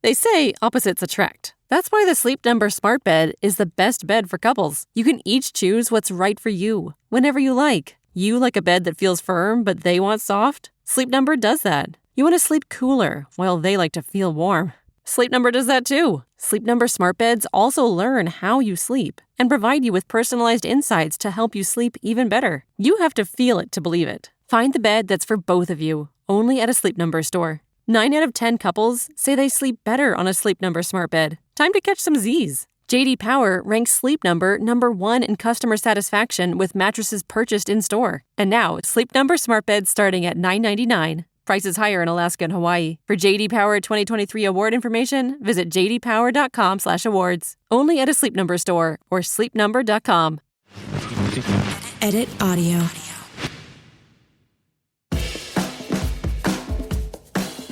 They say opposites attract. That's why the Sleep Number Smart Bed is the best bed for couples. You can each choose what's right for you, whenever you like. You like a bed that feels firm, but they want soft? Sleep Number does that. You want to sleep cooler, while they like to feel warm. Sleep Number does that too. Sleep Number Smart Beds also learn how you sleep and provide you with personalized insights to help you sleep even better. You have to feel it to believe it. Find the bed that's for both of you, only at a Sleep Number store. 9 out of 10 couples say they sleep better on a Sleep Number Smart Bed. Time to catch some Z's. J.D. Power ranks Sleep Number number 1 in customer satisfaction with mattresses purchased in-store. And now, Sleep Number Smart Beds starting at $9.99. Prices higher in Alaska and Hawaii. For J.D. Power 2023 award information, visit jdpower.com/awards. Only at a Sleep Number store or sleepnumber.com. Edit audio.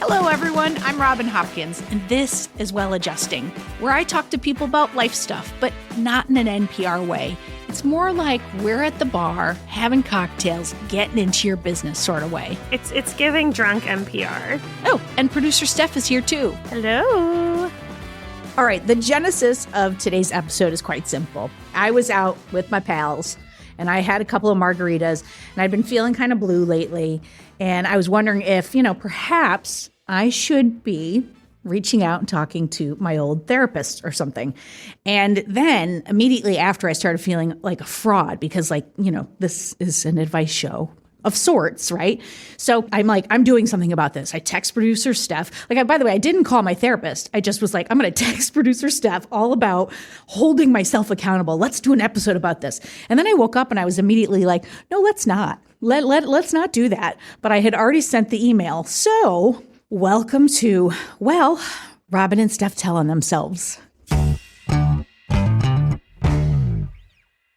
Hello, everyone. I'm Robin Hopkins, and this is Well Adjusting, where I talk to people about life stuff, but not in an NPR way. It's more like we're at the bar, having cocktails, getting into your business sort of way. It's giving drunk NPR. Oh, and producer Steph is here too. Hello. All right, the genesis of today's episode is quite simple. I was out with my pals, and I had a couple of margaritas, and I'd been feeling kind of blue lately, and I was wondering if, perhaps I should be reaching out and talking to my old therapist or something. And then immediately after, I started feeling like a fraud because, this is an advice show of sorts, right? So I'm like, I'm doing something about this. I text producer Steph. By the way, I didn't call my therapist. I just was like, I'm going to text producer Steph all about holding myself accountable. Let's do an episode about this. And then I woke up and I was immediately like, no, let's not. Let's not do that. But I had already sent the email. So welcome to, Robin and Steph telling themselves. All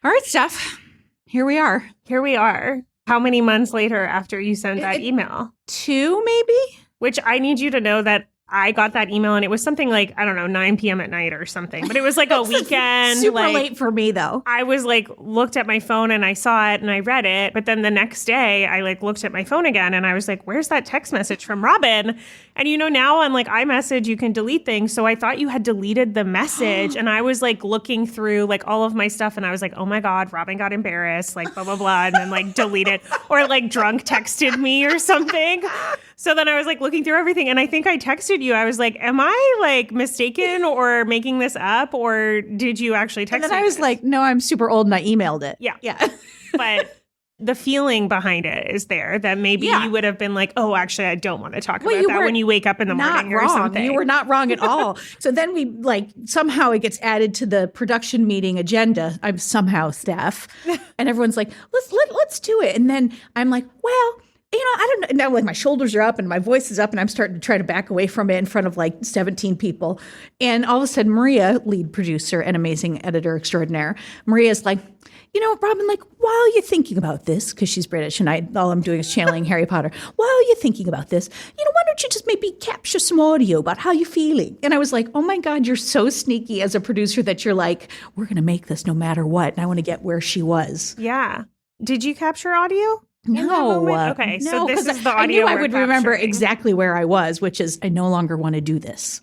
right, Steph, here we are. Here we are. How many months later after you sent that email? 2, maybe? Which I need you to know that I got that email and it was something like, 9 p.m. at night or something. But it was like a weekend. Super late for me, though. I was looked at my phone and I saw it and I read it. But then the next day I looked at my phone again and I was like, where's that text message from Robin? And now on iMessage, you can delete things. So I thought you had deleted the message. And I was looking through all of my stuff and I was like, oh my God, Robin got embarrassed, blah, blah, blah. And then deleted or drunk texted me or something. So then I was looking through everything and I think I texted you. I was like, am I mistaken or making this up or did you actually text me? And then I was like, no, I'm super old and I emailed it. Yeah. But the feeling behind it is there that maybe you would have been like, oh, actually, I don't want to talk about that when you wake up in the morning or something. You were not wrong at all. So then we somehow it gets added to the production meeting agenda. I'm somehow Steph. And everyone's like, let's do it. And then I'm like, well, I don't know. Now, my shoulders are up and my voice is up and I'm starting to try to back away from it in front of 17 people. And all of a sudden, Maria, lead producer and amazing editor extraordinaire, Maria's like, Robin, while you're thinking about this, because she's British and all I'm doing is channeling Harry Potter, while you're thinking about this, why don't you just maybe capture some audio about how you're feeling? And I was like, oh my God, you're so sneaky as a producer that you're like, we're going to make this no matter what. And I want to get where she was. Yeah. Did you capture audio? No. Okay, no, so this is the audio I knew I we're would remember capturing. exactly where I was, which is I no longer want to do this.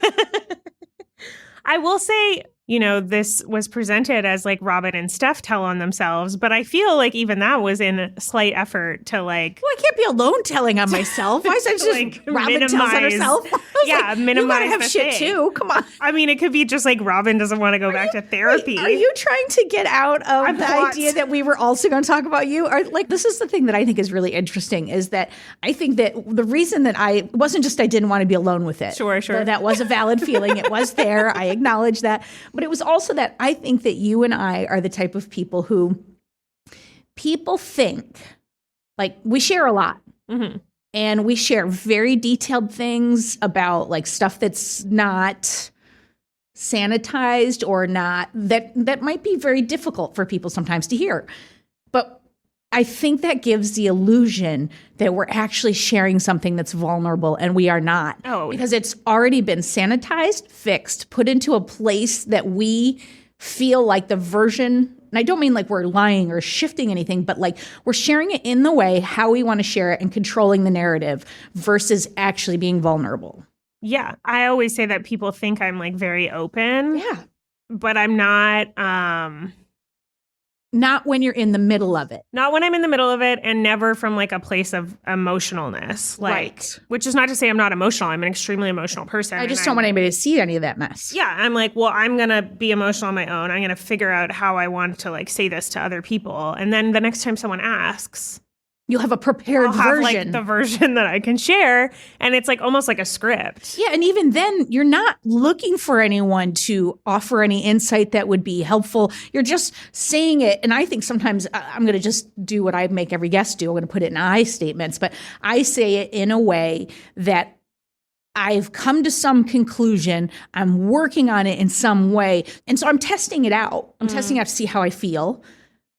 I will say, this was presented as Robin and Steph tell on themselves, but I feel even that was in a slight effort to well, I can't be alone telling on myself. Why is that just Robin tells on herself? Minimize you gotta have the shit thing. too. Come on. I mean, it could be just Robin doesn't want to go back to therapy. Are you trying to get out of the idea that we were also going to talk about you? Or this is the thing that I think is really interesting is that I think that the reason that it wasn't just I didn't want to be alone with it. Sure. Though that was a valid feeling. It was there. I acknowledge that. But it was also that I think that you and I are the type of people who people think we share a lot. Mm-hmm. And we share very detailed things about stuff that's not sanitized or not that might be very difficult for people sometimes to hear. But I think that gives the illusion that we're actually sharing something that's vulnerable and we are not. Oh, because it's already been sanitized, fixed, put into a place that we feel like the version, and I don't mean we're lying or shifting anything, but we're sharing it in the way how we want to share it and controlling the narrative versus actually being vulnerable. Yeah. I always say that people think I'm like very open. Yeah. But I'm not. Not when you're in the middle of it. Not when I'm in the middle of it, and never from like a place of emotionalness. Like, Right. Which is not to say I'm not emotional. I'm an extremely emotional person. I just don't want anybody to see any of that mess. Yeah. I'm like, well, I'm going to be emotional on my own. I'm going to figure out how I want to like say this to other people. And then the next time someone asks, You'll have a prepared I'll have version. like the version that I can share. And it's like almost like a script. Yeah, and even then, you're not looking for anyone to offer any insight that would be helpful. You're just saying it. And I think sometimes I'm going to just do what I make every guest do. I'm going to put it in I statements, but I say it in a way that I've come to some conclusion. I'm working on it in some way. And so I'm testing it out. I'm testing it out to see how I feel,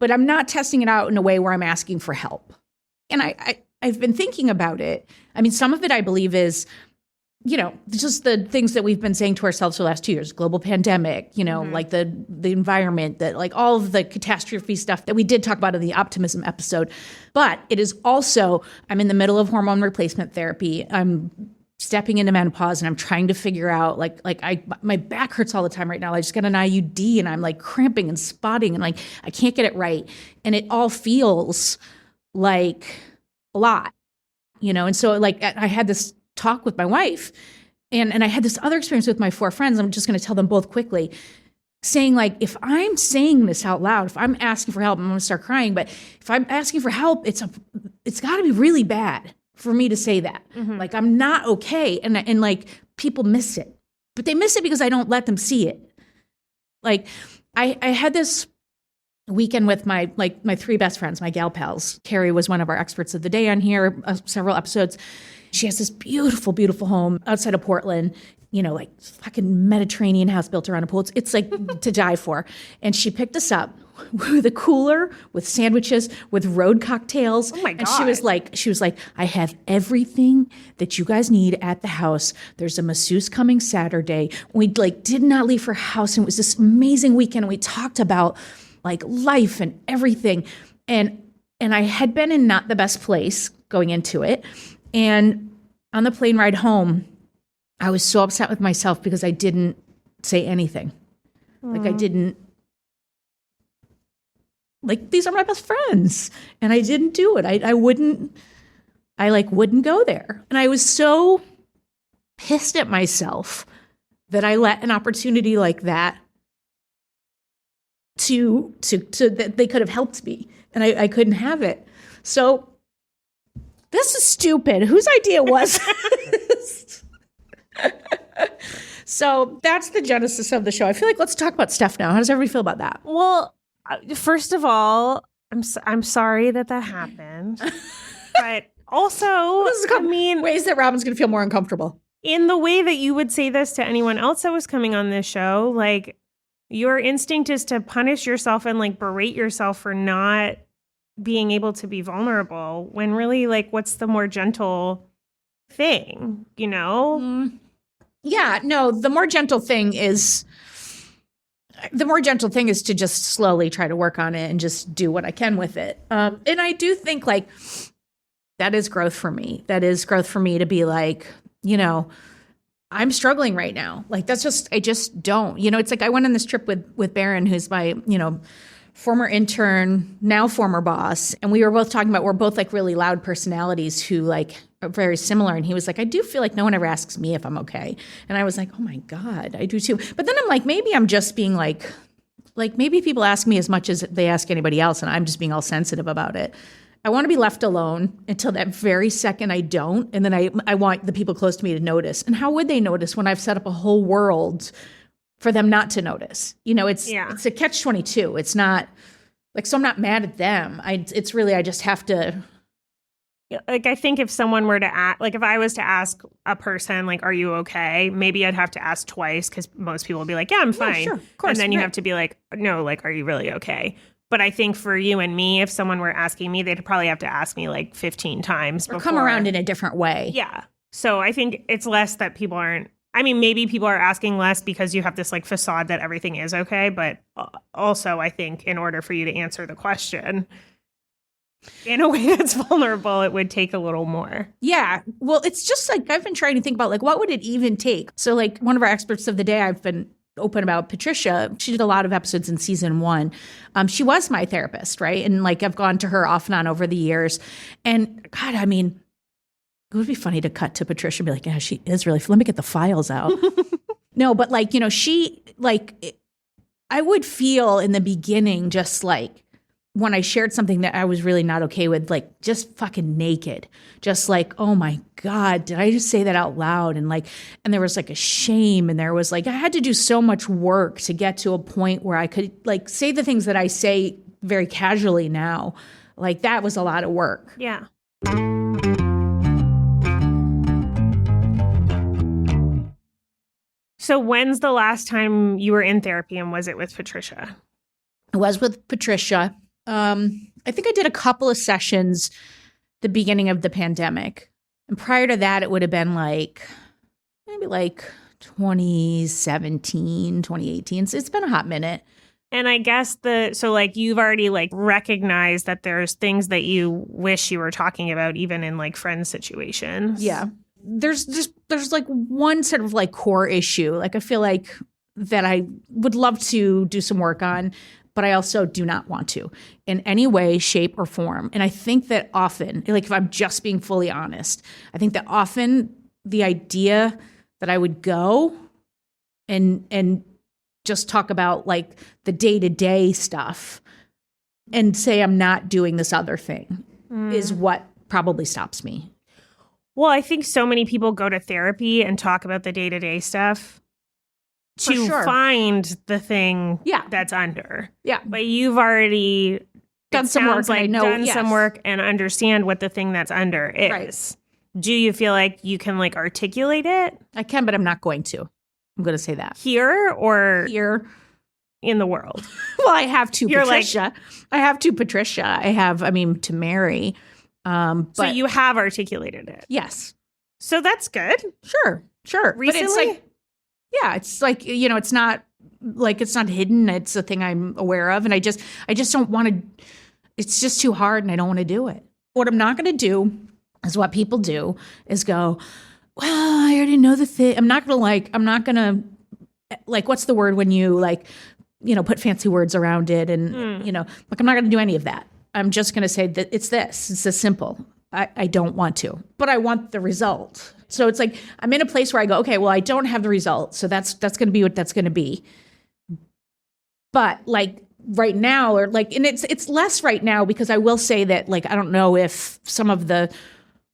but I'm not testing it out in a way where I'm asking for help. And I've been thinking about it. I mean, some of it I believe is, just the things that we've been saying to ourselves for the last 2 years, global pandemic, like the environment, that like all of the catastrophe stuff that we did talk about in the optimism episode. But it is also, I'm in the middle of hormone replacement therapy. I'm stepping into menopause and I'm trying to figure out my back hurts all the time right now. I just got an IUD and I'm like cramping and spotting and like I can't get it right. And it all feels like a lot, and so like I had this talk with my wife and I had this other experience with my 4 friends. I'm just going to tell them both quickly, saying like, if I'm saying this out loud, if I'm asking for help, I'm going to start crying. But if I'm asking for help, it's got to be really bad for me to say that. Mm-hmm. Like I'm not okay. And like people miss it, but they miss it because I don't let them see it. Like I had this weekend with my 3 best friends, my gal pals. Carrie was one of our experts of the day on here, several episodes. She has this beautiful, beautiful home outside of Portland, like fucking Mediterranean house built around a pool. It's like to die for. And she picked us up with a cooler, with sandwiches, with road cocktails. Oh my God. And she was like, I have everything that you guys need at the house. There's a masseuse coming Saturday. We did not leave her house. And it was this amazing weekend. We talked about like life and everything. And I had been in not the best place going into it. And on the plane ride home, I was so upset with myself because I didn't say anything. Like I didn't, like these are my best friends. And I didn't do it. I wouldn't go there. And I was so pissed at myself that I let an opportunity like that to that they could have helped me and I couldn't have it. So this is stupid. Whose idea was this? So that's the genesis of the show. I feel like let's talk about Steph now. How does everybody feel about that? Well, first of all, I'm sorry that happened. But also, ways that Robin's going to feel more uncomfortable. In the way that you would say this to anyone else that was coming on this show, like your instinct is to punish yourself and like berate yourself for not being able to be vulnerable when really like what's the more gentle thing, Yeah, no, the more gentle thing is to just slowly try to work on it and just do what I can with it. And I do think like that is growth for me. That is growth for me to be like, I'm struggling right now. Like I just don't, it's like I went on this trip with Barron, who's my, former intern, now former boss. And we were both talking about, we're both like really loud personalities who like are very similar. And he was like, I do feel like no one ever asks me if I'm okay. And I was like, oh my God, I do too. But then I'm like, maybe I'm just being like maybe people ask me as much as they ask anybody else. And I'm just being all sensitive about it. I want to be left alone until that very second I don't. And then I want the people close to me to notice. And how would they notice when I've set up a whole world for them not to notice? It's a catch-22. It's not like, so I'm not mad at them. It's really, I just have to. Like, I think if someone were to ask, like if I was to ask a person, like, are you okay? Maybe I'd have to ask twice because most people will be like, yeah, I'm fine. Sure, of course. And then you have to be like, no, like, are you really okay? But I think for you and me, if someone were asking me, they'd probably have to ask me like 15 times or come around in a different way. Yeah. So I think it's less that people aren't, maybe people are asking less because you have this like facade that everything is okay. But also I think in order for you to answer the question, in a way that's vulnerable, it would take a little more. Yeah. Well, it's just like I've been trying to think about like what would it even take? So like one of our experts of the day, I've been open about Patricia. She did a lot of episodes in season 1. She was my therapist, right? And like I've gone to her off and on over the years. And God, I mean, it would be funny to cut to Patricia and be like, yeah, she is really, let me get the files out. No, but like, you know, I would feel in the beginning just like, when I shared something that I was really not okay with, like just fucking naked, just like, oh my God, did I just say that out loud? And like, and there was like a shame, and there was like, I had to do so much work to get to a point where I could like say the things that I say very casually now. Like that was a lot of work. Yeah. So when's the last time you were in therapy, and was it with Patricia? I was with Patricia. I think I did a couple of sessions the beginning of the pandemic. And prior to that, it would have been like, maybe like 2017, 2018. So it's been a hot minute. And I guess so like you've already like recognized that there's things that you wish you were talking about even in like friend situations. Yeah. There's like one sort of like core issue. Like I feel like that I would love to do some work on, but I also do not want to in any way, shape, or form. And I think that often, like if I'm just being fully honest, I think that often the idea that I would go and just talk about like the day-to-day stuff and say I'm not doing this other thing is what probably stops me. Well, I think so many people go to therapy and talk about the day-to-day stuff to find the thing that's under. Yeah. But you've already done some work, like done some work and understand what the thing that's under is. Right. Do you feel like you can like articulate it? I can, but I'm not going to. I'm going to say that. Here or here in the world? Well, I have to You're Patricia. I have to Patricia. I have, I mean, to Mary. But so you have articulated it. Yes. So that's good. Sure. Recently? But it's like, yeah, it's like, you know, it's not hidden. It's a thing I'm aware of. And I just don't want to, it's just too hard and I don't want to do it. What I'm not going to do is what people do is go, well, I already know the thing. I'm not going to, what's the word when you like, you know, put fancy words around it and, you know, like I'm not going to do any of that. I'm just going to say that it's this. It's this simple. I don't want to, but I want the result. So it's like I'm in a place where I go, okay, well, I don't have the result. So that's going to be what that's going to be. But like right now, or like, and it's less right now because I will say that like I don't know if some of the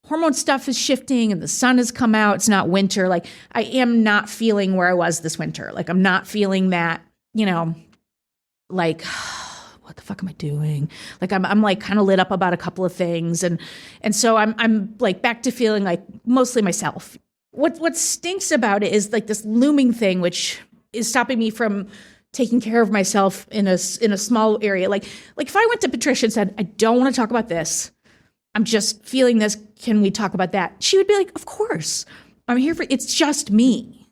hormone stuff is shifting and the sun has come out. It's not winter. Like I am not feeling where I was this winter. Like I'm not feeling that, you know, like what the fuck am I doing? Like I'm like kind of lit up about a couple of things. And so I'm like back to feeling like mostly myself. What stinks about it is like this looming thing, which is stopping me from taking care of myself in a small area. Like if I went to Patricia and said, I don't want to talk about this. I'm just feeling this. Can we talk about that? She would be like, of course. I'm here for, it's just me.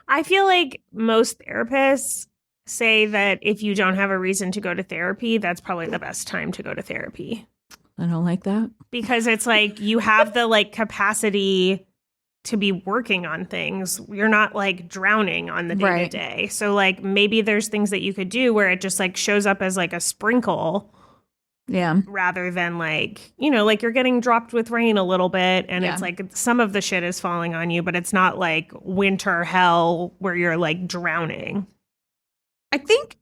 I feel like most therapists say that if you don't have a reason to go to therapy, that's probably the best time to go to therapy. I don't like that. Because it's like you have the like capacity to be working on things. You're not like drowning on the day to day. So like maybe there's things that you could do where it just like shows up as like a sprinkle. Yeah. Rather than like, you know, like you're getting dropped with rain a little bit and it's like some of the shit is falling on you, but it's not like winter hell where you're like drowning. I think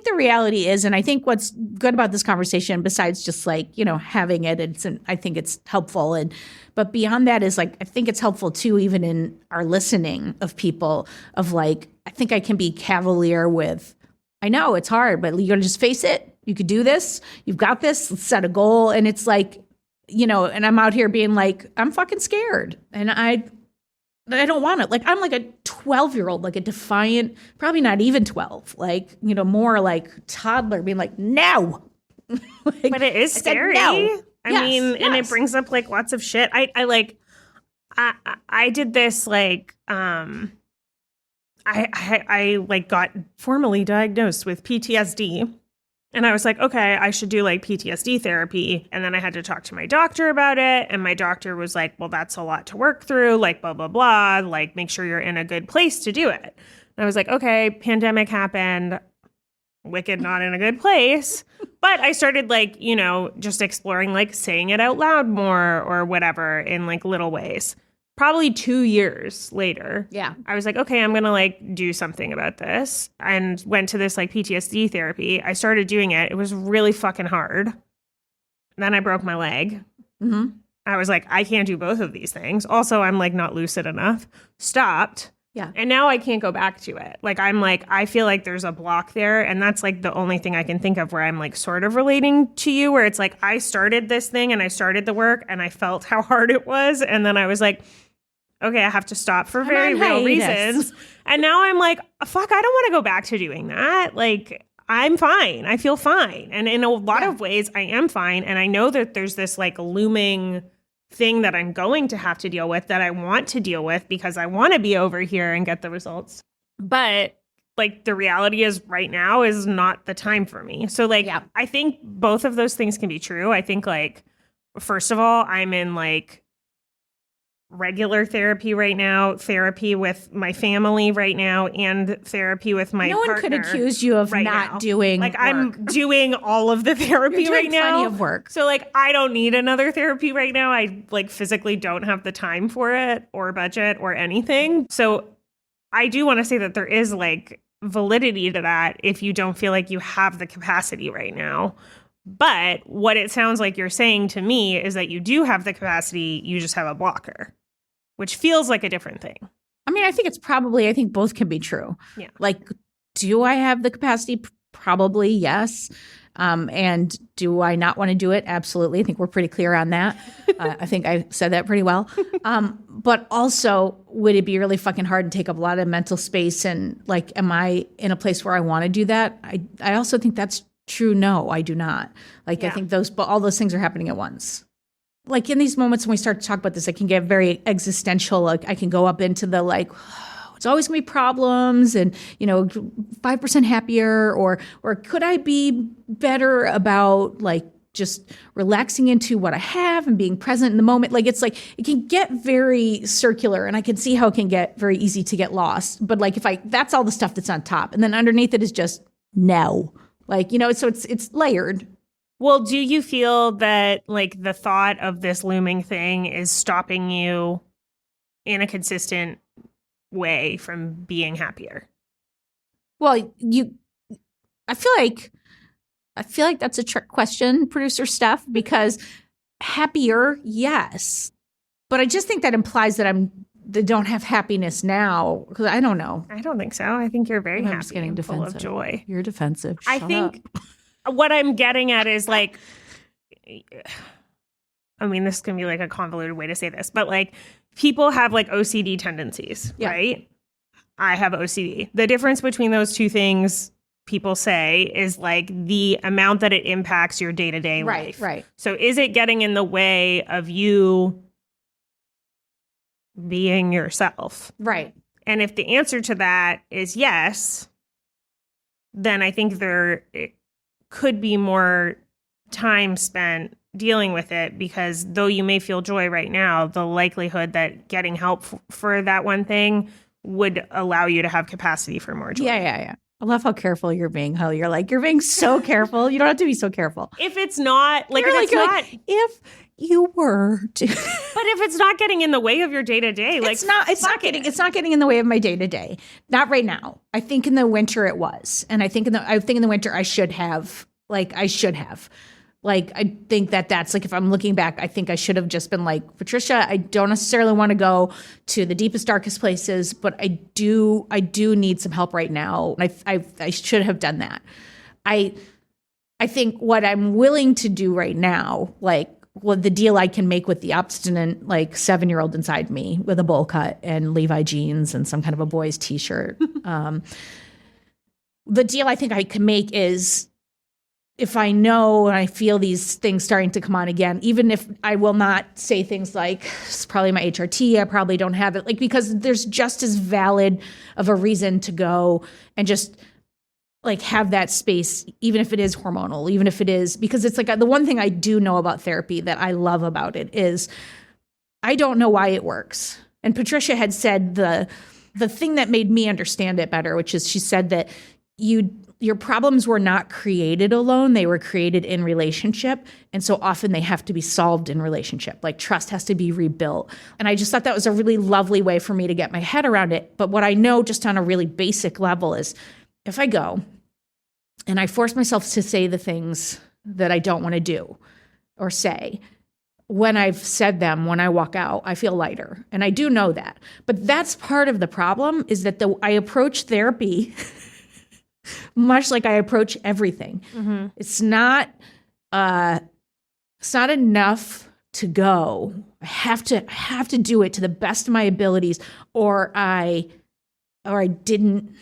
the reality is, and I think what's good about this conversation, besides just like, you know, having it, I think it's helpful. But beyond that is like, I think it's helpful too, even in our listening of people of like, I think I can be cavalier with, I know it's hard, but you're going to just face it. You could do this. You've got this. Let's set a goal. And it's like, you know, and I'm out here being like, I'm fucking scared. And I don't want it. Like, I'm like a 12-year-old, like a defiant, probably not even 12, like, you know, more like toddler being like, no. Like, but it is scary. No. I mean, and it brings up like lots of shit. I did this like, I like got formally diagnosed with PTSD And I was like, okay, I should do like PTSD therapy. And then I had to talk to my doctor about it. And my doctor was like, well, that's a lot to work through, like blah, blah, blah. Like, make sure you're in a good place to do it. And I was like, okay, pandemic happened. Wicked not in a good place. But I started like, you know, just exploring like saying it out loud more or whatever in like little ways. Probably 2 years later, I was like, okay, I'm going to like do something about this, and went to this like PTSD therapy. I started doing it. It was really fucking hard. And then I broke my leg. Mm-hmm. I was like, I can't do both of these things. Also, I'm like not lucid enough. Stopped. Yeah. And now I can't go back to it. Like, I'm like, I feel like there's a block there. And that's like the only thing I can think of where I'm like sort of relating to you, where it's like, I started this thing and I started the work and I felt how hard it was. And then I was like, okay, I have to stop for very real reasons. And now I'm like, fuck, I don't want to go back to doing that. Like, I'm fine. I feel fine. And in a lot of ways, I am fine. And I know that there's this like looming thing that I'm going to have to deal with, that I want to deal with because I want to be over here and get the results. But like the reality is right now is not the time for me. So like, I think both of those things can be true. I think like, first of all, I'm in like regular therapy right now, therapy with my family right now, and therapy with my partner. No one could accuse you of not doing like work. I'm doing all of the therapy You're doing right now. plenty of work. So like I don't need another therapy right now. I like physically don't have the time for it or budget or anything. So I do want to say that there is like validity to that if you don't feel like you have the capacity right now. But what it sounds like you're saying to me is that you do have the capacity, you just have a blocker, which feels like a different thing. I mean, I think both can be true. Yeah. Like, do I have the capacity? Probably, yes. And do I not want to do it? Absolutely. I think we're pretty clear on that. I think I said that pretty well. But also, would it be really fucking hard and take up a lot of mental space? And like, am I in a place where I want to do that? I also think that's true. No, I do not. Like, I think all those things are happening at once. Like in these moments when we start to talk about this, I can get very existential. Like I can go up into the like, it's always gonna be problems, and 5% happier, or could I be better about like just relaxing into what I have and being present in the moment? Like it's like it can get very circular, and I can see how it can get very easy to get lost. But like that's all the stuff that's on top, and then underneath it is just no, like so it's layered. Well, do you feel that like the thought of this looming thing is stopping you in a consistent way from being happier? Well, I feel like that's a trick question, producer Steph, because happier, yes. But I just think that implies that they don't have happiness now, because I don't know. I don't think so. I think you're very happy, just getting full defensive. of joy. You're defensive. I Shut think up. What I'm getting at is like, I mean, this can be like a convoluted way to say this, but like people have like OCD tendencies, right? I have OCD. The difference between those two things, people say, is like the amount that it impacts your day-to-day life. Right. So is it getting in the way of you being yourself? Right. And if the answer to that is yes, then I think it could be more time spent dealing with it, because though you may feel joy right now, the likelihood that getting help for that one thing would allow you to have capacity for more joy. Yeah. I love how careful you're being. How you're being so careful. You don't have to be so careful. If it's not like, if you were to, but if it's not getting in the way of your day to day, like it's not getting in the way of my day to day. Not right now. I think in the winter it was, and I think in the winter I should have. Like, I think that's like, if I'm looking back, I think I should have just been like, Patricia, I don't necessarily want to go to the deepest, darkest places, but I do need some help right now. I should have done that. I think what I'm willing to do right now, like, the deal I can make with the obstinate, like, 7-year-old inside me with a bowl cut and Levi jeans and some kind of a boy's t-shirt. The deal I think I can make is, if I know and I feel these things starting to come on again, even if I will not say things like, it's probably my HRT, I probably don't have it, like, because there's just as valid of a reason to go and just like have that space, even if it is hormonal, even if it is, because it's like the one thing I do know about therapy that I love about it is I don't know why it works. And Patricia had said the thing that made me understand it better, which is she said that your problems were not created alone. They were created in relationship. And so often they have to be solved in relationship. Like trust has to be rebuilt. And I just thought that was a really lovely way for me to get my head around it. But what I know just on a really basic level is if I go and I force myself to say the things that I don't want to do or say, when I've said them, when I walk out, I feel lighter. And I do know that. But that's part of the problem is that I approach therapy much like I approach everything. Mm-hmm. It's not enough to go. I have to do it to the best of my abilities, or I didn't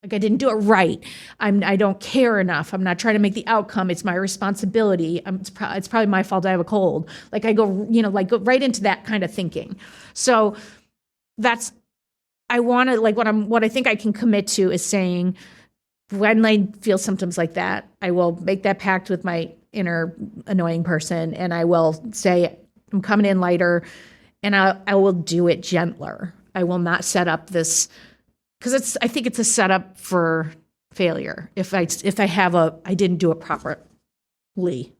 do it right. I don't care enough. I'm not trying to make the outcome. It's my responsibility. It's probably my fault I have a cold. Like I go right into that kind of thinking. So I want to what I think I can commit to is saying, when I feel symptoms like that, I will make that pact with my inner annoying person, and I will say, I'm coming in lighter, and I will do it gentler. I will not set up this, because I think it's a setup for failure if I didn't do it properly.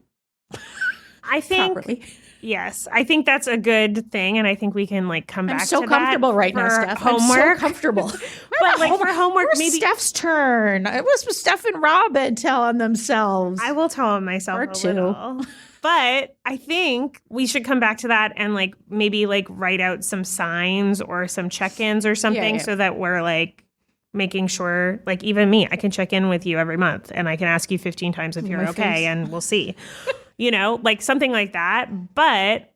I think properly. Yes, I think that's a good thing, and I think we can come back to that. I'm so comfortable right now, Steph. Homework. I'm so comfortable. But for homework, maybe Steph's turn. It was Steph and Robin telling themselves. I will tell myself a little. But I think we should come back to that and maybe write out some signs or some check-ins or something so that we're making sure, even me, I can check in with you every month and I can ask you 15 times if you're okay, and we'll see. Something like that. But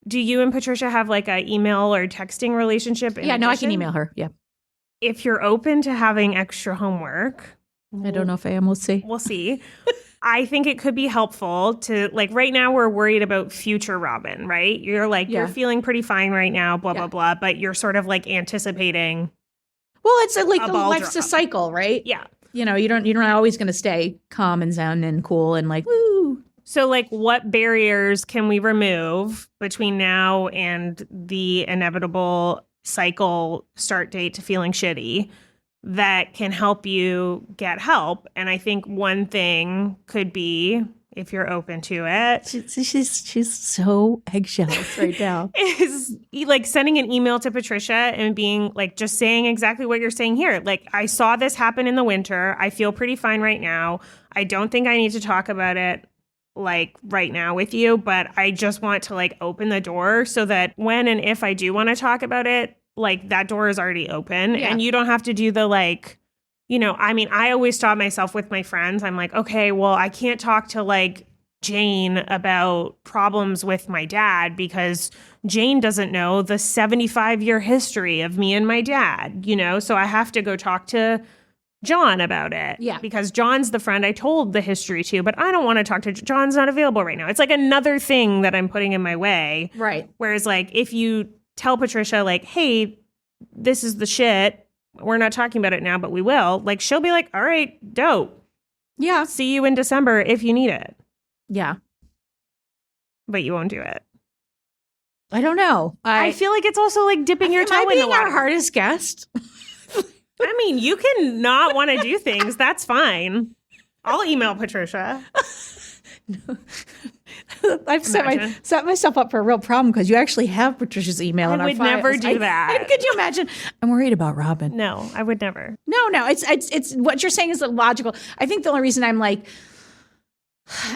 do you and Patricia have a email or texting relationship? Yeah, no, I can email her. Yeah. If you're open to having extra homework. I don't know if I am. We'll see. We'll see. I think it could be helpful to right now we're worried about future Robin, right? You're you're feeling pretty fine right now, blah, blah, blah. But you're sort of anticipating. Well, it's life's a cycle, right? Yeah. You're not always going to stay calm and zen and cool and woo. So what barriers can we remove between now and the inevitable cycle start date to feeling shitty that can help you get help? And I think one thing could be, if you're open to it. She's so eggshells right now. Is sending an email to Patricia and being just saying exactly what you're saying here. I saw this happen in the winter. I feel pretty fine right now. I don't think I need to talk about it right now with you, but I just want to open the door so that when and if I do want to talk about it, that door is already open and you don't have to do the I always stop myself with my friends. I'm okay, well, I can't talk to Jane about problems with my dad because Jane doesn't know the 75-year history of me and my dad, so I have to go talk to John about it. Yeah. Because John's the friend I told the history to, but I don't want to talk to John's not available right now. It's another thing that I'm putting in my way. Right. Whereas if you tell Patricia hey, this is the shit, we're not talking about it now, but we will, she'll be all right, dope. Yeah. See you in December if you need it. Yeah. But you won't do it. I don't know. I feel it's also dipping your toe in the water. Our hardest guest? I mean, you can not want to do things. That's fine. I'll email Patricia. I've set myself up for a real problem because you actually have Patricia's email. I would never do that. Could you imagine? I'm worried about Robin. No, I would never. No. It's what you're saying is logical. I think the only reason I'm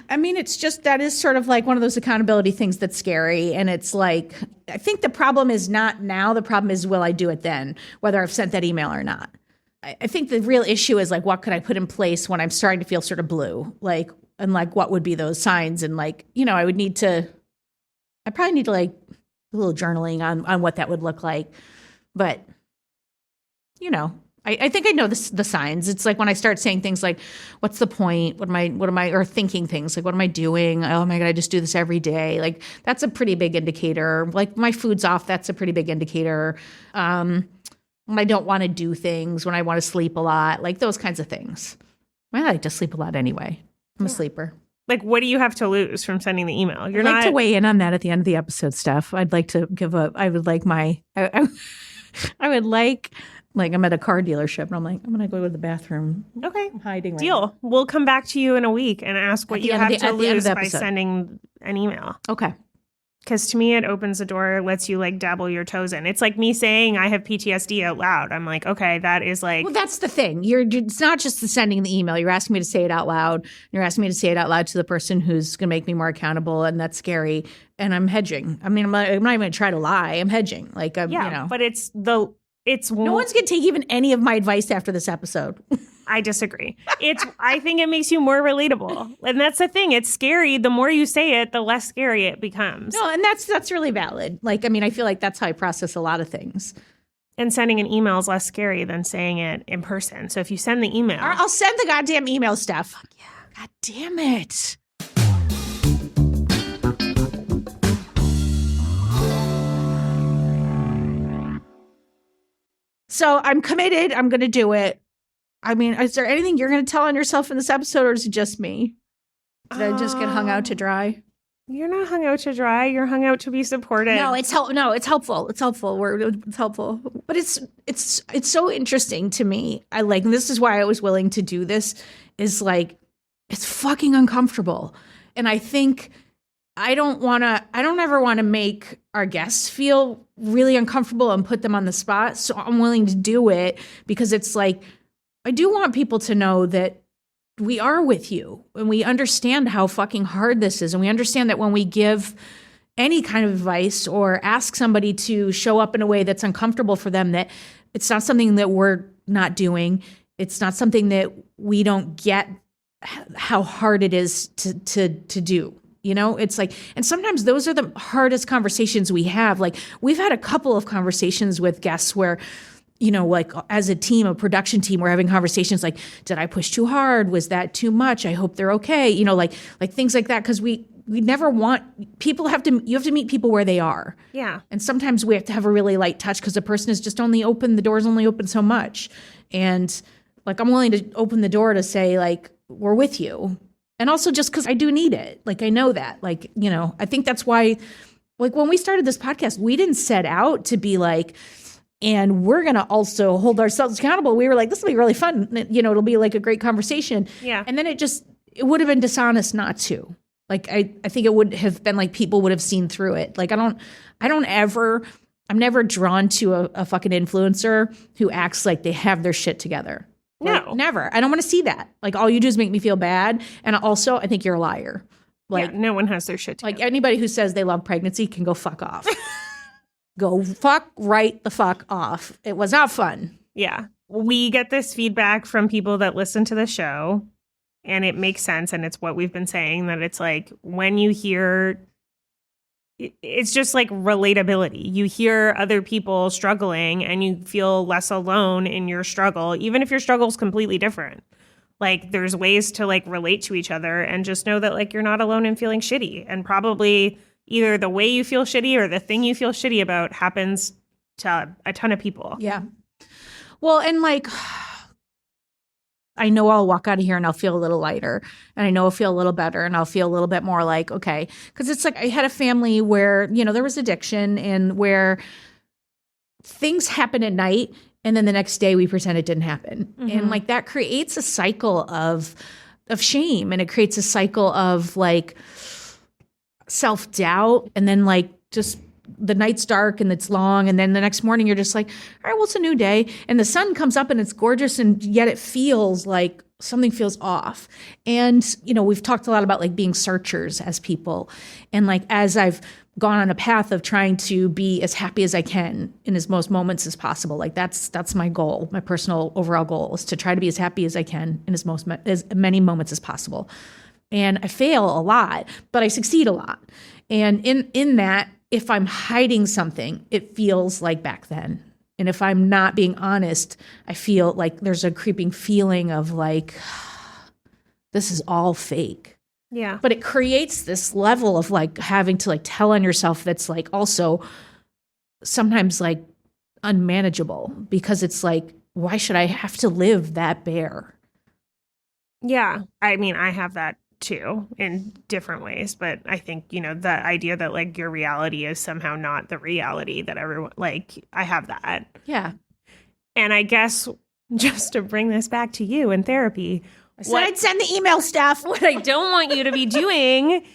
it's just that is sort of one of those accountability things that's scary. And it's I think the problem is not now. The problem is, will I do it then, whether I've sent that email or not? I think the real issue is what could I put in place when I'm starting to feel sort of blue? And what would be those signs? And I probably need to a little journaling on what that would look like. But, I think I know the signs. It's when I start saying things what's the point? What am I, or thinking things what am I doing? Oh my God, I just do this every day. That's a pretty big indicator. My food's off. That's a pretty big indicator. when I don't want to do things, when I want to sleep a lot, like those kinds of things. I like to sleep a lot anyway. I'm a sleeper. Like, what do you have to lose from sending the email? I'd like to weigh in on that at the end of the episode, Steph. I'd like to give up. I would like I would like I'm at a car dealership and I'm like, I'm going to go to the bathroom. Okay. I'm hiding right Deal. now. We'll come back to you in a week and ask what you have to lose by episode. sending an email. Okay. Because to me, it opens the door, lets you like dabble your toes in. It's like me saying I have PTSD out loud. I'm like, okay, that is like. Well, that's the thing. It's not just the sending the email. You're asking me to say it out loud. You're asking me to say it out loud to the person who's going to make me more accountable, and that's scary. And I'm hedging. I mean, I'm not even going to try to lie. I'm hedging. Like, you know. But no one's going to take even any of my advice after this episode. I disagree. I think it makes you more relatable. And that's the thing. It's scary. The more you say it, the less scary it becomes. No, and that's really valid. Like, I mean, I feel like that's how I process a lot of things. And sending an email is less scary than saying it in person. So if you send the email. I'll send the goddamn email, Steph. Fuck yeah. God damn it. So I'm committed. I'm going to do it. I mean, is there anything you're going to tell on yourself in this episode, or is it just me? Did I just get hung out to dry? You're not hung out to dry. You're hung out to be supported. No, it's helpful. It's helpful. It's helpful. But it's so interesting to me. And this is why I was willing to do this. Is like, it's fucking uncomfortable, and I think I don't ever want to make our guests feel really uncomfortable and put them on the spot. So I'm willing to do it because it's like, I do want people to know that we are with you and we understand how fucking hard this is. And we understand that when we give any kind of advice or ask somebody to show up in a way that's uncomfortable for them, that it's not something that we're not doing. It's not something that we don't get how hard it is to do. You know, it's like, and sometimes those are the hardest conversations we have. Like, we've had a couple of conversations with guests where, you know, like as a team, a production team, we're having conversations like, did I push too hard? Was that too much? I hope they're okay. You know, like things like that. Cause we never want people you have to meet people where they are. Yeah. And sometimes we have to have a really light touch because the person is just the door's only open so much. And like, I'm willing to open the door to say like, we're with you. And also just because I do need it. Like, I know that, like, you know, I think that's why, like when we started this podcast, we didn't set out to be like, and we're going to also hold ourselves accountable. We were like, this will be really fun. You know, it'll be like a great conversation. Yeah. And then it would have been dishonest not to. Like, I think it would have been like people would have seen through it. Like, I'm never drawn to a fucking influencer who acts like they have their shit together. Like, No. Never. I don't want to see that. Like, all you do is make me feel bad. And also, I think you're a liar. Like, no one has their shit together. Like, anybody who says they love pregnancy can go fuck off. Go fuck right the fuck off. It was not fun. Yeah. We get this feedback from people that listen to the show, and it makes sense. And it's what we've been saying, that it's like when you hear, it's just like relatability. You hear other people struggling and you feel less alone in your struggle, even if your struggle is completely different. Like, there's ways to like relate to each other and just know that like you're not alone in feeling shitty. And probably either the way you feel shitty or the thing you feel shitty about happens to a ton of people. Yeah. Well, and like, I know I'll walk out of here and I'll feel a little lighter, and I know I'll feel a little better, and I'll feel a little bit more like, okay. Because it's like I had a family where, you know, there was addiction and where things happen at night and then the next day we pretend it didn't happen. Mm-hmm. And like that creates a cycle of shame, and it creates a cycle of like self-doubt, and then like just the night's dark and it's long, and then the next morning you're just like, all right, well, it's a new day, and the sun comes up and it's gorgeous, and yet it feels like something feels off. And you know, we've talked a lot about like being searchers as people, and like as I've gone on a path of trying to be as happy as I can in as most moments as possible, like that's my goal. My personal overall goal is to try to be as happy as I can in as many moments as possible. And I fail a lot, but I succeed a lot. And in that, if I'm hiding something, it feels like back then. And if I'm not being honest, I feel like there's a creeping feeling of like, this is all fake. Yeah. But it creates this level of like having to like tell on yourself that's like also sometimes like unmanageable because it's like, why should I have to live that bare? Yeah. I mean, I have that too in different ways, but I think, the idea that like your reality is somehow not the reality that everyone, like, I have that. Yeah. And I guess just to bring this back to you in therapy, I said I'd send the email stuff. What I don't want you to be doing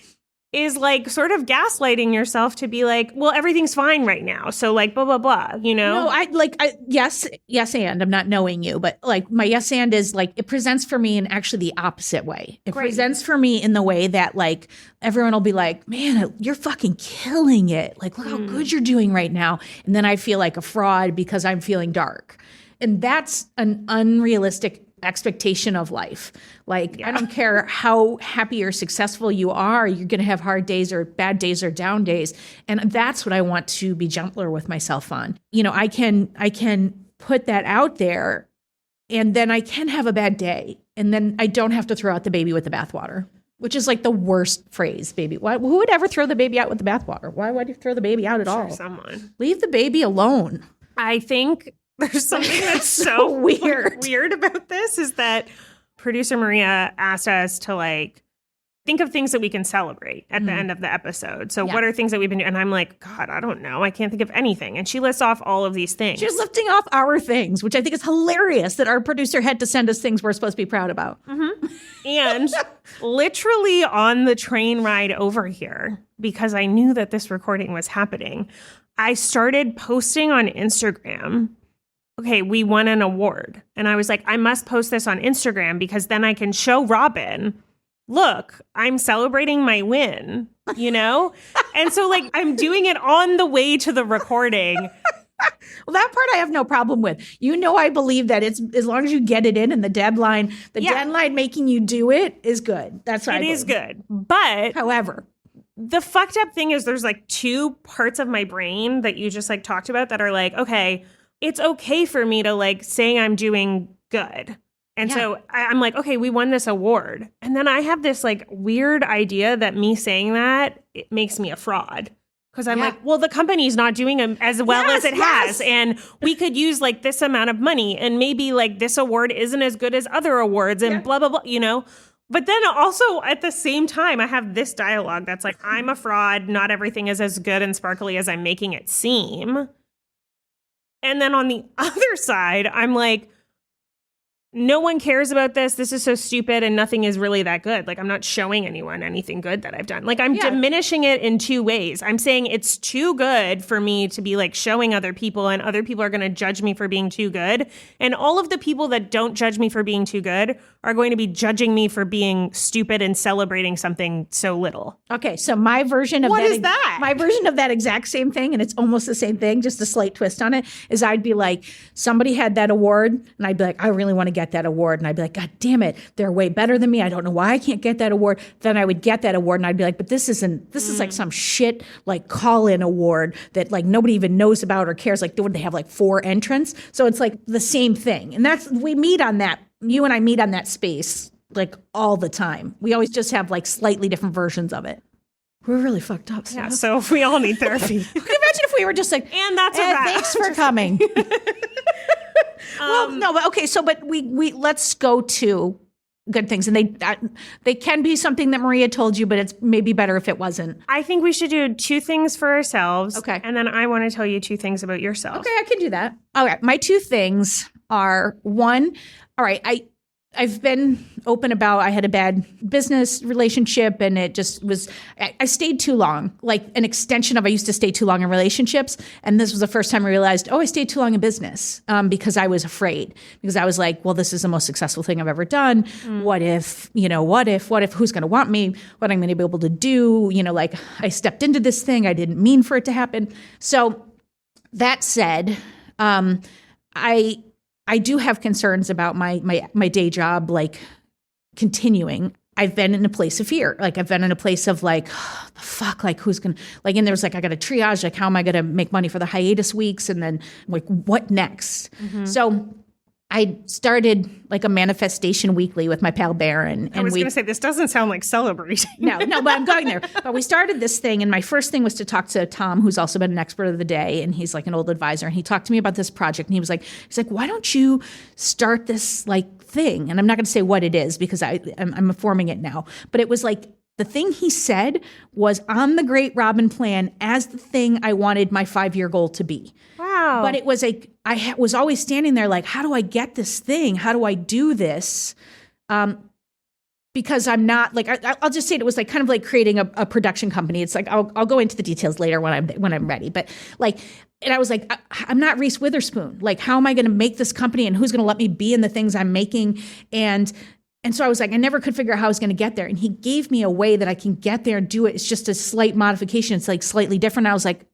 is like sort of gaslighting yourself to be like, well, everything's fine right now. So like, blah, blah, blah, No, yes, and I'm not knowing you, but like my yes and is like, it presents for me in actually the opposite way. It presents for me in the way that like, everyone will be like, man, you're fucking killing it. Like, look how good you're doing right now. And then I feel like a fraud because I'm feeling dark. And that's an unrealistic expectation of life. Like, I don't care how happy or successful you are, you're going to have hard days or bad days or down days. And that's what I want to be gentler with myself on. I can put that out there and then I can have a bad day. And then I don't have to throw out the baby with the bathwater, which is like the worst phrase, baby. Who would ever throw the baby out with the bathwater? Why would you throw the baby out at all? Someone. Leave the baby alone. I think there's something that's so weird about this is that producer Maria asked us to like think of things that we can celebrate at the end of the episode. So what are things that we've been doing? And I'm like, God, I don't know. I can't think of anything. And she lists off all of these things. She's lifting off our things, which I think is hilarious that our producer had to send us things we're supposed to be proud about. And literally on the train ride over here, because I knew that this recording was happening, I started posting on Instagram. Okay, we won an award. And I was like, I must post this on Instagram because then I can show Robin, look, I'm celebrating my win, And so like I'm doing it on the way to the recording. Well, that part I have no problem with. I believe that it's as long as you get it in and the deadline making you do it is good. That's what I believe. It is good. But however, the fucked up thing is there's like two parts of my brain that you just like talked about that are like, okay, it's okay for me to like say I'm doing good. And so I'm like, okay, we won this award. And then I have this like weird idea that me saying that, it makes me a fraud. Because I'm like, well, the company's not doing as well as it has. And we could use like this amount of money. And maybe like this award isn't as good as other awards and blah, blah, blah, But then also at the same time, I have this dialogue that's like, I'm a fraud. Not everything is as good and sparkly as I'm making it seem. And then on the other side, I'm like, no one cares about this. This is so stupid and nothing is really that good. Like, I'm not showing anyone anything good that I've done. Like, I'm diminishing it in two ways. I'm saying it's too good for me to be like showing other people and other people are going to judge me for being too good. And all of the people that don't judge me for being too good are going to be judging me for being stupid and celebrating something so little. Okay, so my version of my version of that exact same thing, and it's almost the same thing, just a slight twist on it, is I'd be like, somebody had that award, and I'd be like, I really want to get that award. And I'd be like, God damn it, they're way better than me. I don't know why I can't get that award. Then I would get that award, and I'd be like, but this is like some shit like call-in award that like nobody even knows about or cares. Like, would they have like 4 entrants? So it's like the same thing. And we meet on that. You and I meet on that space like all the time. We always just have like slightly different versions of it. We're really fucked up. Yeah, so we all need therapy. Can you imagine if we were just like, and that's a wrap. Thanks for coming. Well, no, but okay. So, but we let's go to good things, and they can be something that Maria told you, but it's maybe better if it wasn't. I think we should do 2 things for ourselves. Okay, and then I want to tell you 2 things about yourself. Okay, I can do that. All right, my 2 things are, one, all right, I've been open about I had a bad business relationship and it just was, I stayed too long, like an extension of I used to stay too long in relationships. And this was the first time I realized, I stayed too long in business because I was afraid, because I was like, well, this is the most successful thing I've ever done. What if, who's going to want me? What I'm going to be able to do? Like I stepped into this thing. I didn't mean for it to happen. So that said, I do have concerns about my day job, like continuing. I've been in a place of fear. Like I've been in a place of like, oh, the fuck, like who's going to, like, and there's like, I got to triage, like, how am I going to make money for the hiatus weeks? And then like, what next? So I started like a manifestation weekly with my pal Baron. And I was going to say, this doesn't sound like celebrating. No, but I'm going there. But we started this thing, and my first thing was to talk to Tom, who's also been an expert of the day, and he's like an old advisor. And he talked to me about this project, and he's like, why don't you start this like thing? And I'm not going to say what it is because I'm forming it now. But it was like the thing he said was on the Great Robin Plan as the thing I wanted my 5-year goal to be. Wow. But it was like, was always standing there like, how do I get this thing? How do I do this? Because I'm not like, I'll just say it was like kind of like creating a production company. It's like, I'll go into the details later when I'm ready. But like, and I was like, I'm not Reese Witherspoon. Like, how am I going to make this company and who's going to let me be in the things I'm making? And so I was like, I never could figure out how I was going to get there. And he gave me a way that I can get there and do it. It's just a slight modification. It's like slightly different. I was like,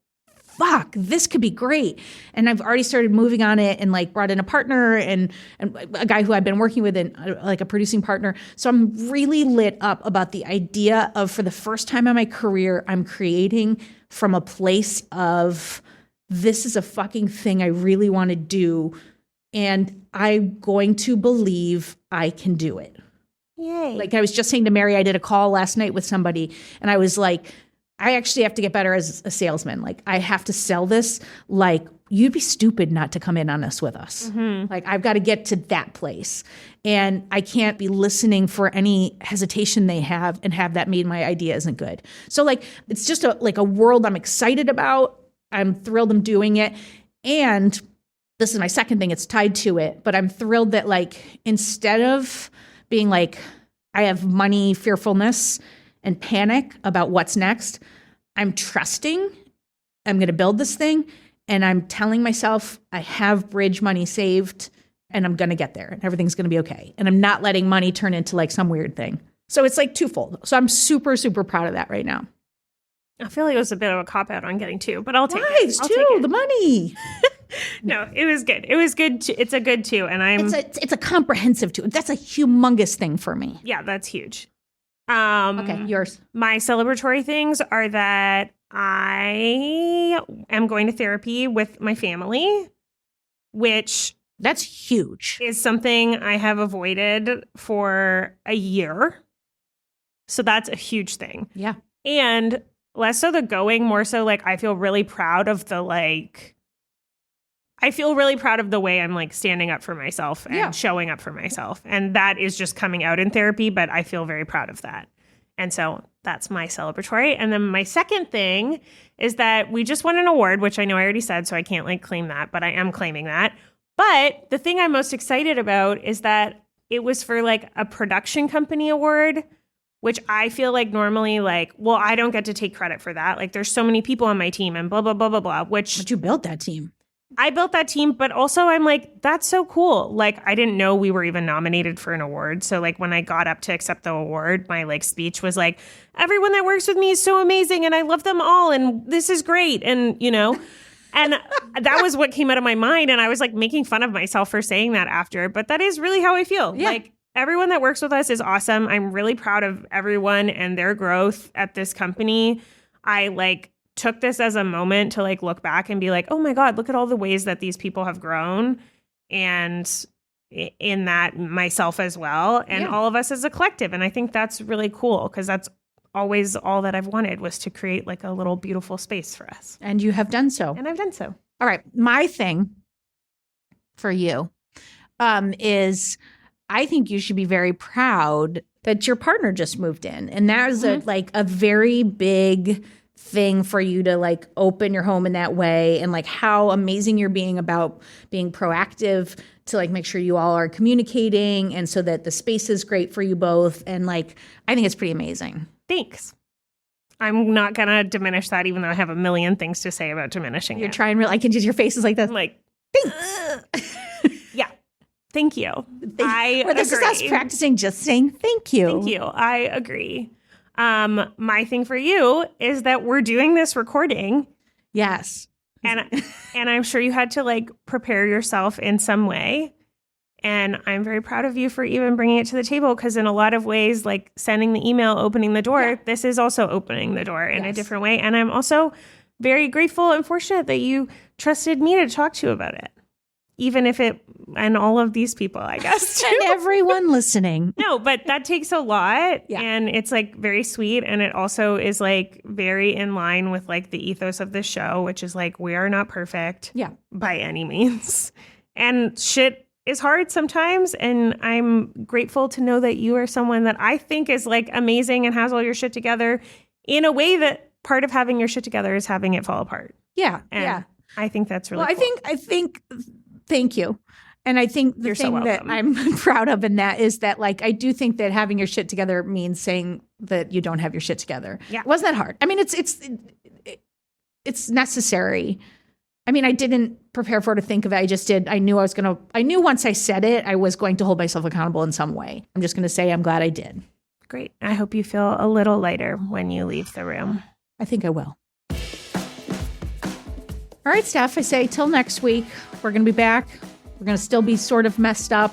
fuck, this could be great. And I've already started moving on it and like brought in a partner and a guy who I've been working with and like a producing partner. So I'm really lit up about the idea of, for the first time in my career, I'm creating from a place of, this is a fucking thing I really want to do. And I'm going to believe I can do it. Yay. Like I was just saying to Mary, I did a call last night with somebody and I was like, I actually have to get better as a salesman. Like I have to sell this. Like you'd be stupid not to come in on this with us. Mm-hmm. Like I've got to get to that place and I can't be listening for any hesitation they have and have that mean my idea isn't good. So like, it's just a world I'm excited about. I'm thrilled I'm doing it. And this is my second thing. It's tied to it, but I'm thrilled that like, instead of being like, I have money fearfulness and panic about what's next, I'm trusting I'm going to build this thing. And I'm telling myself I have bridge money saved and I'm going to get there and everything's going to be okay. And I'm not letting money turn into like some weird thing. So it's like twofold. So I'm super, super proud of that right now. I feel like it was a bit of a cop-out on getting two, but I'll take it. Wives too, the money. No, it was good. It was good. It's a good two. And it's a comprehensive two. That's a humongous thing for me. Yeah, that's huge. Okay, yours. My celebratory things are that I am going to therapy with my family, which that's huge. Is something I have avoided for a year. So that's a huge thing. Yeah. And less so the going, more so like I feel really proud of the way I'm like standing up for myself and showing up for myself. And that is just coming out in therapy, but I feel very proud of that. And so that's my celebratory. And then my second thing is that we just won an award, which I know I already said, so I can't like claim that, but I am claiming that. But the thing I'm most excited about is that it was for like a production company award, which I feel like normally like, well, I don't get to take credit for that. Like there's so many people on my team and blah, blah, blah, blah, blah, But you built that team. I built that team, but also I'm like, that's so cool. Like, I didn't know we were even nominated for an award. So like when I got up to accept the award, my like speech was like, everyone that works with me is so amazing and I love them all and this is great. And, you know, and that was what came out of my mind. And I was like making fun of myself for saying that after, but that is really how I feel. Yeah. Like everyone that works with us is awesome. I'm really proud of everyone and their growth at this company. I like took this as a moment to like look back and be like, oh my God, look at all the ways that these people have grown. And in that myself as well. And all of us as a collective. And I think that's really cool because that's always all that I've wanted was to create like a little beautiful space for us. And you have done so. And I've done so. All right. My thing for you is I think you should be very proud that your partner just moved in. And that is a very big thing for you to like open your home in that way and like how amazing you're being about being proactive to like make sure you all are communicating and so that the space is great for you both. And like, I think it's pretty amazing. Thanks. I'm not going to diminish that even though I have a million things to say about diminishing You're trying real, I can just, your face is like this. I'm like, thanks. Yeah. Thank you. This is us practicing just saying thank you. Thank you. I agree. My thing for you is that we're doing this recording. Yes. And I'm sure you had to like prepare yourself in some way. And I'm very proud of you for even bringing it to the table because in a lot of ways, like sending the email, opening the door, this is also opening the door in a different way. And I'm also very grateful and fortunate that you trusted me to talk to you about it. even if it, and all of these people, I guess, too. And everyone listening. No, but that takes a lot. Yeah. And it's like very sweet. And it also is like very in line with like the ethos of the show, which is like, we are not perfect by any means. And shit is hard sometimes. And I'm grateful to know that you are someone that I think is like amazing and has all your shit together in a way that part of having your shit together is having it fall apart. Yeah. And I think that's really cool. I think, thank you. And I think the You're so thing that welcome. I'm proud of in that is that, like, I do think that having your shit together means saying that you don't have your shit together. Yeah. It wasn't that hard. I mean, it's necessary. I mean, I didn't prepare for it to think of it. I just did. I knew once I said it, I was going to hold myself accountable in some way. I'm just going to say I'm glad I did. Great. I hope you feel a little lighter when you leave the room. I think I will. All right, Steph, I say till next week. We're going to be back. We're going to still be sort of messed up.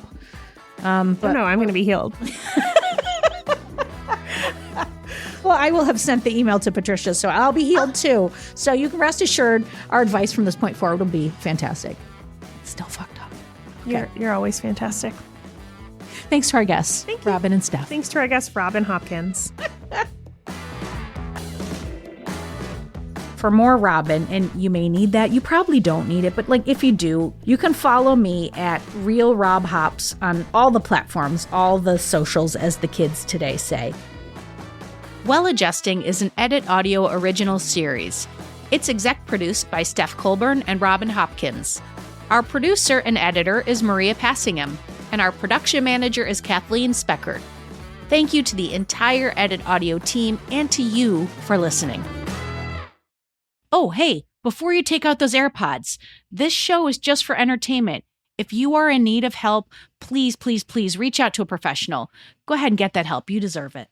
But no, I'm going to be healed. Well, I will have sent the email to Patricia, so I'll be healed too. So you can rest assured our advice from this point forward will be fantastic. It's still fucked up. Okay. You're always fantastic. Thanks to our guests, Robin and Steph. Thanks to our guest, Robin Hopkins. For more Robin, and you may need that, you probably don't need it, but like if you do, you can follow me at Real Rob Hops on all the platforms, all the socials, as the kids today say. Well Adjusting is an Edit Audio original series. It's exec produced by Steph Colburn and Robin Hopkins. Our producer and editor is Maria Passingham, and our production manager is Kathleen Speckert. Thank you to the entire Edit Audio team and to you for listening. Oh, hey, before you take out those AirPods, this show is just for entertainment. If you are in need of help, please, please, please reach out to a professional. Go ahead and get that help. You deserve it.